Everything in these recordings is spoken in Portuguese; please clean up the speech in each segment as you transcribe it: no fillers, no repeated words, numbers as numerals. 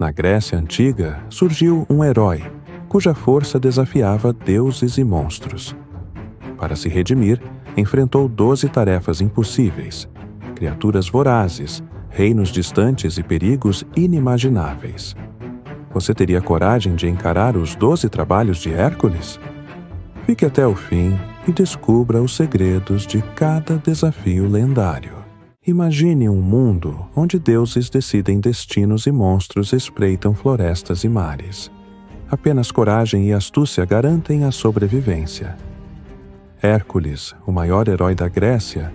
Na Grécia Antiga surgiu um herói, cuja força desafiava deuses e monstros. Para se redimir, enfrentou 12 tarefas impossíveis, criaturas vorazes, reinos distantes e perigos inimagináveis. Você teria coragem de encarar os 12 trabalhos de Hércules? Fique até o fim e descubra os segredos de cada desafio lendário. Imagine um mundo onde deuses decidem destinos e monstros espreitam florestas e mares. Apenas coragem e astúcia garantem a sobrevivência. Hércules, o maior herói da Grécia,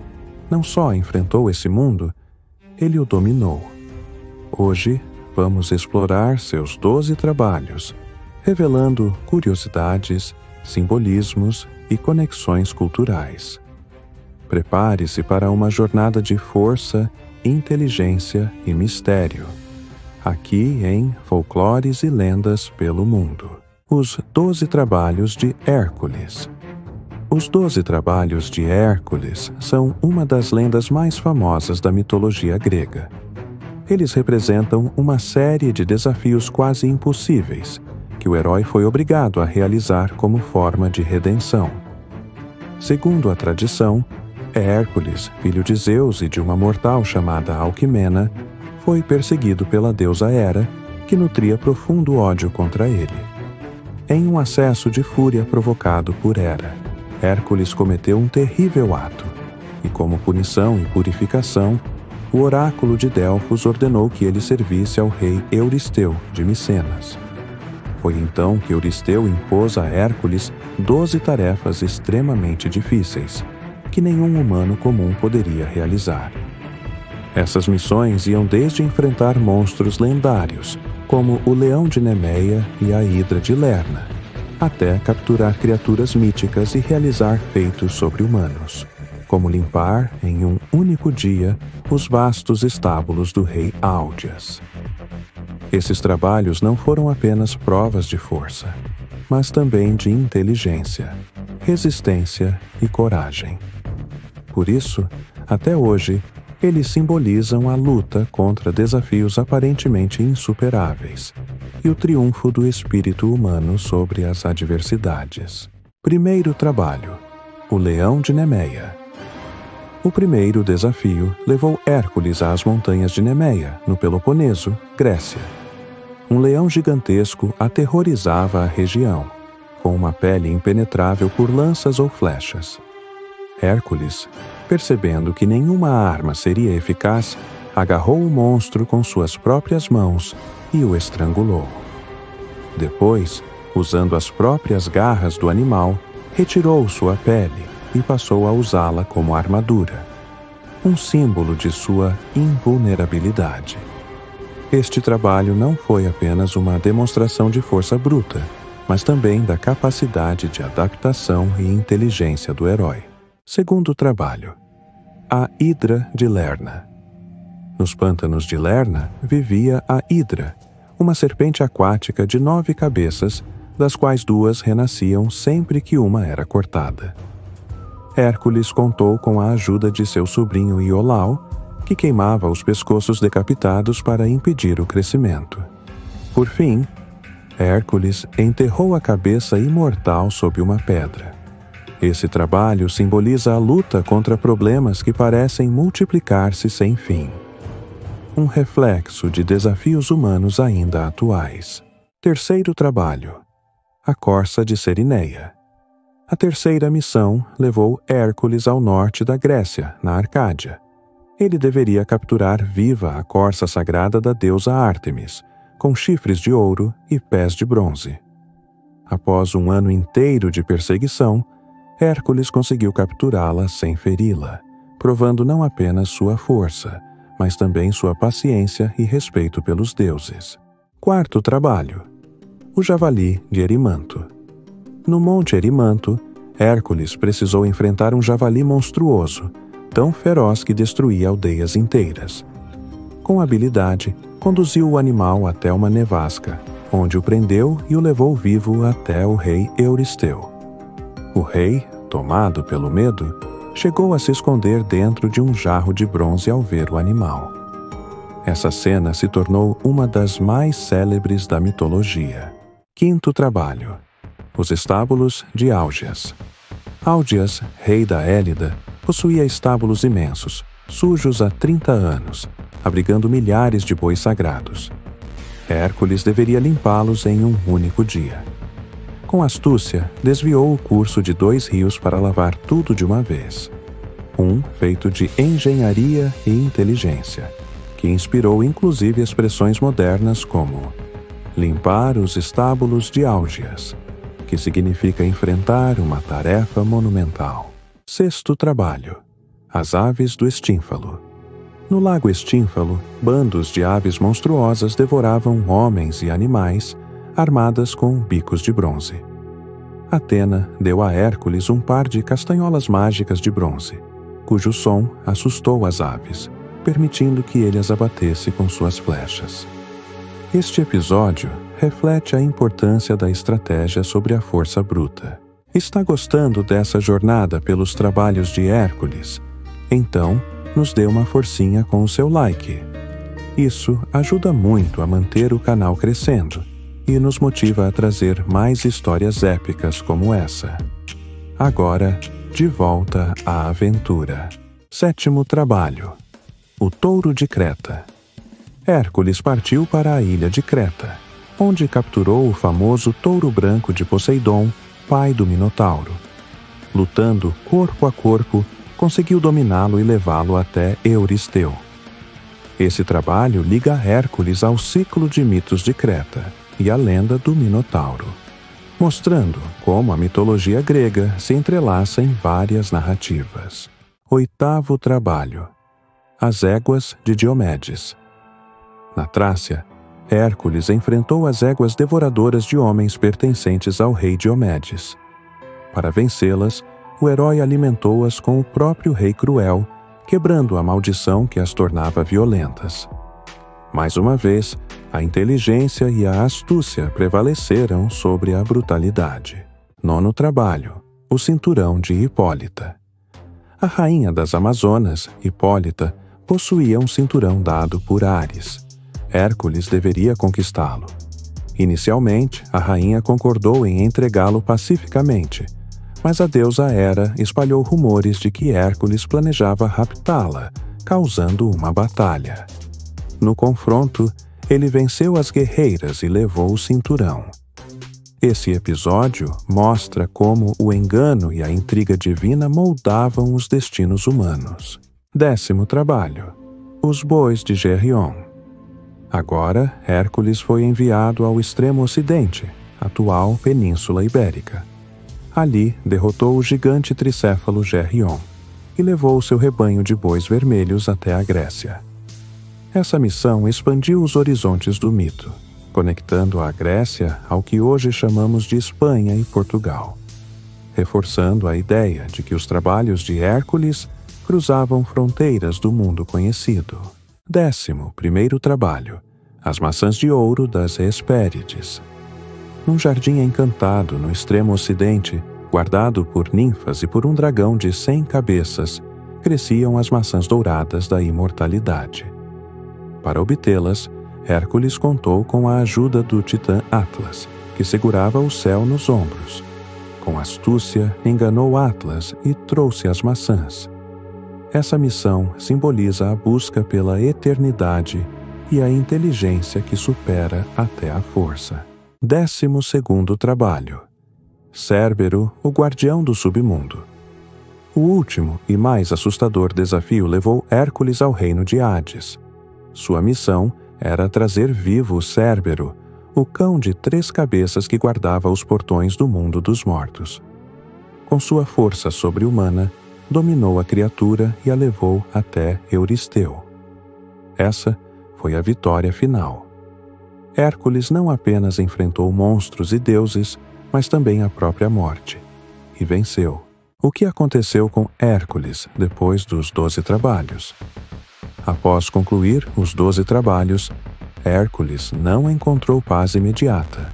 não só enfrentou esse mundo, ele o dominou. Hoje, vamos explorar seus 12 trabalhos, revelando curiosidades, simbolismos e conexões culturais. Prepare-se para uma jornada de força, inteligência e mistério. Aqui em Folclores e Lendas pelo Mundo. Os 12 Trabalhos de Hércules. Os 12 Trabalhos de Hércules são uma das lendas mais famosas da mitologia grega. Eles representam uma série de desafios quase impossíveis, que o herói foi obrigado a realizar como forma de redenção. Segundo a tradição, Hércules, filho de Zeus e de uma mortal chamada Alquimena, foi perseguido pela deusa Hera, que nutria profundo ódio contra ele. Em um acesso de fúria provocado por Hera, Hércules cometeu um terrível ato, e como punição e purificação, o oráculo de Delfos ordenou que ele servisse ao rei Euristeu, de Micenas. Foi então que Euristeu impôs a Hércules 12 tarefas extremamente difíceis, que nenhum humano comum poderia realizar. Essas missões iam desde enfrentar monstros lendários, como o leão de Nemeia e a hidra de Lerna, até capturar criaturas míticas e realizar feitos sobre-humanos, como limpar, em um único dia, os vastos estábulos do rei Áugeas. Esses trabalhos não foram apenas provas de força, mas também de inteligência, resistência e coragem. Por isso, até hoje, eles simbolizam a luta contra desafios aparentemente insuperáveis e o triunfo do espírito humano sobre as adversidades. Primeiro trabalho: o Leão de Nemeia. O primeiro desafio levou Hércules às montanhas de Nemeia, no Peloponeso, Grécia. Um leão gigantesco aterrorizava a região, com uma pele impenetrável por lanças ou flechas. Hércules, percebendo que nenhuma arma seria eficaz, agarrou o monstro com suas próprias mãos e o estrangulou. Depois, usando as próprias garras do animal, retirou sua pele e passou a usá-la como armadura, um símbolo de sua invulnerabilidade. Este trabalho não foi apenas uma demonstração de força bruta, mas também da capacidade de adaptação e inteligência do herói. Segundo trabalho: a Hidra de Lerna. Nos pântanos de Lerna vivia a Hidra, uma serpente aquática de 9 cabeças, das quais 2 renasciam sempre que uma era cortada. Hércules contou com a ajuda de seu sobrinho Iolau, que queimava os pescoços decapitados para impedir o crescimento. Por fim, Hércules enterrou a cabeça imortal sob uma pedra. Esse trabalho simboliza a luta contra problemas que parecem multiplicar-se sem fim. Um reflexo de desafios humanos ainda atuais. Terceiro trabalho: a Corça de Cerineia. A terceira missão levou Hércules ao norte da Grécia, na Arcádia. Ele deveria capturar viva a corça sagrada da deusa Ártemis, com chifres de ouro e pés de bronze. Após um ano inteiro de perseguição, Hércules conseguiu capturá-la sem feri-la, provando não apenas sua força, mas também sua paciência e respeito pelos deuses. Quarto trabalho: o Javali de Erimanto. No Monte Erimanto, Hércules precisou enfrentar um javali monstruoso, tão feroz que destruía aldeias inteiras. Com habilidade, conduziu o animal até uma nevasca, onde o prendeu e o levou vivo até o rei Euristeu. O rei, tomado pelo medo, chegou a se esconder dentro de um jarro de bronze ao ver o animal. Essa cena se tornou uma das mais célebres da mitologia. Quinto trabalho: os estábulos de Álgias. Álgias, rei da Élida, possuía estábulos imensos, sujos há 30 anos, abrigando milhares de bois sagrados. Hércules deveria limpá-los em um único dia. Com astúcia, desviou o curso de 2 rios para lavar tudo de uma vez. Um feito de engenharia e inteligência, que inspirou inclusive expressões modernas como limpar os estábulos de Álgias, que significa enfrentar uma tarefa monumental. Sexto trabalho: as aves do Estínfalo. No lago Estínfalo, bandos de aves monstruosas devoravam homens e animais, armadas com bicos de bronze. Atena deu a Hércules um par de castanholas mágicas de bronze, cujo som assustou as aves, permitindo que ele as abatesse com suas flechas. Este episódio reflete a importância da estratégia sobre a força bruta. Está gostando dessa jornada pelos trabalhos de Hércules? Então, nos dê uma forcinha com o seu like. Isso ajuda muito a manter o canal crescendo e nos motiva a trazer mais histórias épicas como essa. Agora, de volta à aventura. Sétimo trabalho: o touro de Creta. Hércules partiu para a ilha de Creta, onde capturou o famoso touro branco de Poseidon, pai do Minotauro. Lutando corpo a corpo, conseguiu dominá-lo e levá-lo até Euristeu. Esse trabalho liga Hércules ao ciclo de mitos de Creta e à lenda do Minotauro, mostrando como a mitologia grega se entrelaça em várias narrativas. Oitavo trabalho: as éguas de Diomedes. Na Trácia, Hércules enfrentou as éguas devoradoras de homens pertencentes ao rei Diomedes. Para vencê-las, o herói alimentou-as com o próprio rei cruel, quebrando a maldição que as tornava violentas. Mais uma vez, a inteligência e a astúcia prevaleceram sobre a brutalidade. Nono trabalho: o cinturão de Hipólita. A rainha das Amazonas, Hipólita, possuía um cinturão dado por Ares. Hércules deveria conquistá-lo. Inicialmente, a rainha concordou em entregá-lo pacificamente, mas a deusa Hera espalhou rumores de que Hércules planejava raptá-la, causando uma batalha. No confronto, ele venceu as guerreiras e levou o cinturão. Esse episódio mostra como o engano e a intriga divina moldavam os destinos humanos. Décimo trabalho: os bois de Geryon. Agora, Hércules foi enviado ao extremo ocidente, atual Península Ibérica. Ali, derrotou o gigante tricéfalo Geryon e levou seu rebanho de bois vermelhos até a Grécia. Essa missão expandiu os horizontes do mito, conectando a Grécia ao que hoje chamamos de Espanha e Portugal, reforçando a ideia de que os trabalhos de Hércules cruzavam fronteiras do mundo conhecido. 11º trabalho: as maçãs de ouro das Hespérides. Num jardim encantado no extremo ocidente, guardado por ninfas e por um dragão de 100 cabeças, cresciam as maçãs douradas da imortalidade. Para obtê-las, Hércules contou com a ajuda do titã Atlas, que segurava o céu nos ombros. Com astúcia, enganou Atlas e trouxe as maçãs. Essa missão simboliza a busca pela eternidade e a inteligência que supera até a força. 12º trabalho: Cérbero, o guardião do submundo. O último e mais assustador desafio levou Hércules ao reino de Hades. Sua missão era trazer vivo Cérbero, o cão de 3 cabeças que guardava os portões do mundo dos mortos. Com sua força sobre-humana, dominou a criatura e a levou até Euristeu. Essa foi a vitória final. Hércules não apenas enfrentou monstros e deuses, mas também a própria morte, e venceu. O que aconteceu com Hércules depois dos 12 trabalhos? Após concluir os 12 trabalhos, Hércules não encontrou paz imediata.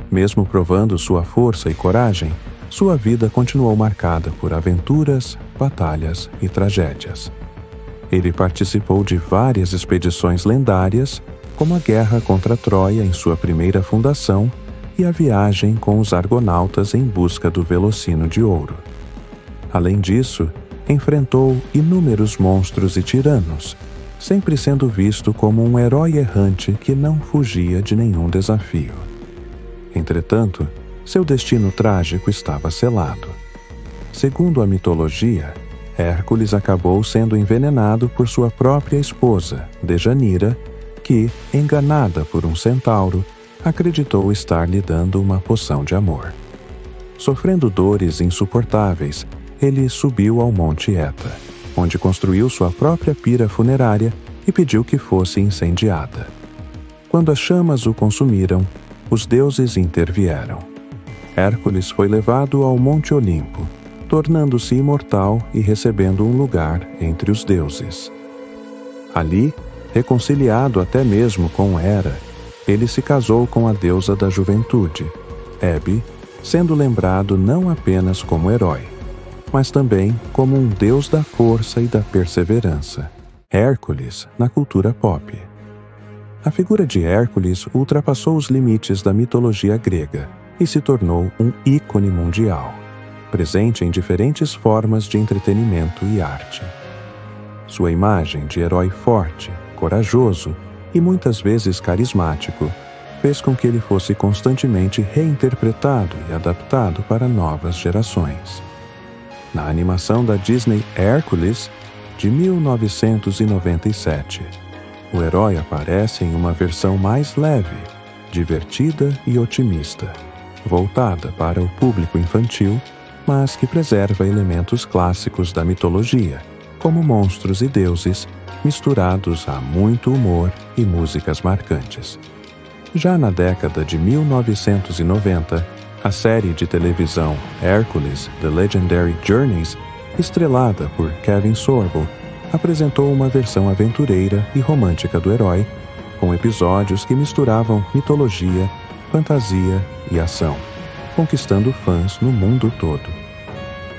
Mesmo provando sua força e coragem, sua vida continuou marcada por aventuras, batalhas e tragédias. Ele participou de várias expedições lendárias, como a guerra contra Troia em sua primeira fundação e a viagem com os argonautas em busca do Velocino de Ouro. Além disso, enfrentou inúmeros monstros e tiranos, sempre sendo visto como um herói errante que não fugia de nenhum desafio. Entretanto, seu destino trágico estava selado. Segundo a mitologia, Hércules acabou sendo envenenado por sua própria esposa, Dejanira, que, enganada por um centauro, acreditou estar lhe dando uma poção de amor. Sofrendo dores insuportáveis, ele subiu ao Monte Eta, onde construiu sua própria pira funerária e pediu que fosse incendiada. Quando as chamas o consumiram, os deuses intervieram. Hércules foi levado ao Monte Olimpo, tornando-se imortal e recebendo um lugar entre os deuses. Ali, reconciliado até mesmo com Hera, ele se casou com a deusa da juventude, Hebe, sendo lembrado não apenas como herói, mas também como um deus da força e da perseverança, Hércules na cultura pop. A figura de Hércules ultrapassou os limites da mitologia grega e se tornou um ícone mundial, presente em diferentes formas de entretenimento e arte. Sua imagem de herói forte, corajoso e muitas vezes carismático fez com que ele fosse constantemente reinterpretado e adaptado para novas gerações. Na animação da Disney Hércules, de 1997, o herói aparece em uma versão mais leve, divertida e otimista, voltada para o público infantil, mas que preserva elementos clássicos da mitologia, como monstros e deuses, misturados a muito humor e músicas marcantes. Já na década de 1990, a série de televisão Hércules: The Legendary Journeys, estrelada por Kevin Sorbo, apresentou uma versão aventureira e romântica do herói, com episódios que misturavam mitologia, fantasia e ação, conquistando fãs no mundo todo.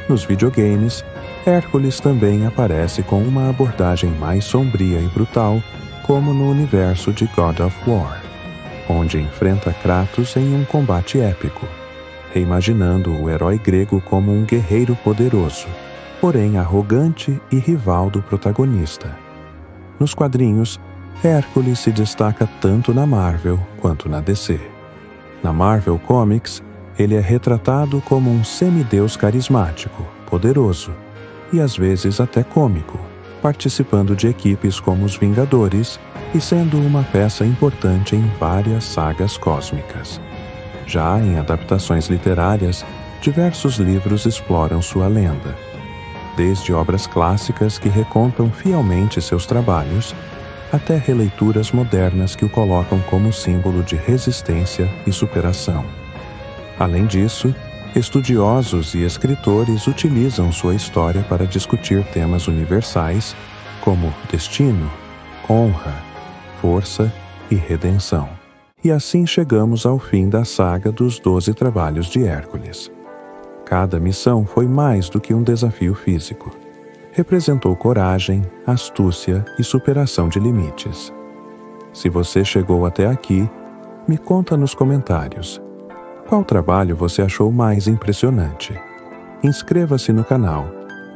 Nos videogames, Hércules também aparece com uma abordagem mais sombria e brutal, como no universo de God of War, onde enfrenta Kratos em um combate épico, reimaginando o herói grego como um guerreiro poderoso, porém arrogante e rival do protagonista. Nos quadrinhos, Hércules se destaca tanto na Marvel quanto na DC. Na Marvel Comics, ele é retratado como um semideus carismático, poderoso e às vezes até cômico, participando de equipes como os Vingadores e sendo uma peça importante em várias sagas cósmicas. Já em adaptações literárias, diversos livros exploram sua lenda, desde obras clássicas que recontam fielmente seus trabalhos, até releituras modernas que o colocam como símbolo de resistência e superação. Além disso, estudiosos e escritores utilizam sua história para discutir temas universais como destino, honra, força e redenção. E assim chegamos ao fim da saga dos 12 Trabalhos de Hércules. Cada missão foi mais do que um desafio físico. Representou coragem, astúcia e superação de limites. Se você chegou até aqui, me conta nos comentários. Qual trabalho você achou mais impressionante? Inscreva-se no canal,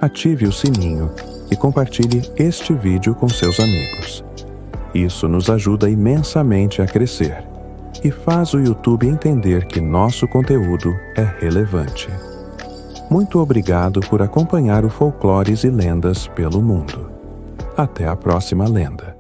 ative o sininho e compartilhe este vídeo com seus amigos. Isso nos ajuda imensamente a crescer e faz o YouTube entender que nosso conteúdo é relevante. Muito obrigado por acompanhar o Folclores e Lendas pelo mundo. Até a próxima lenda.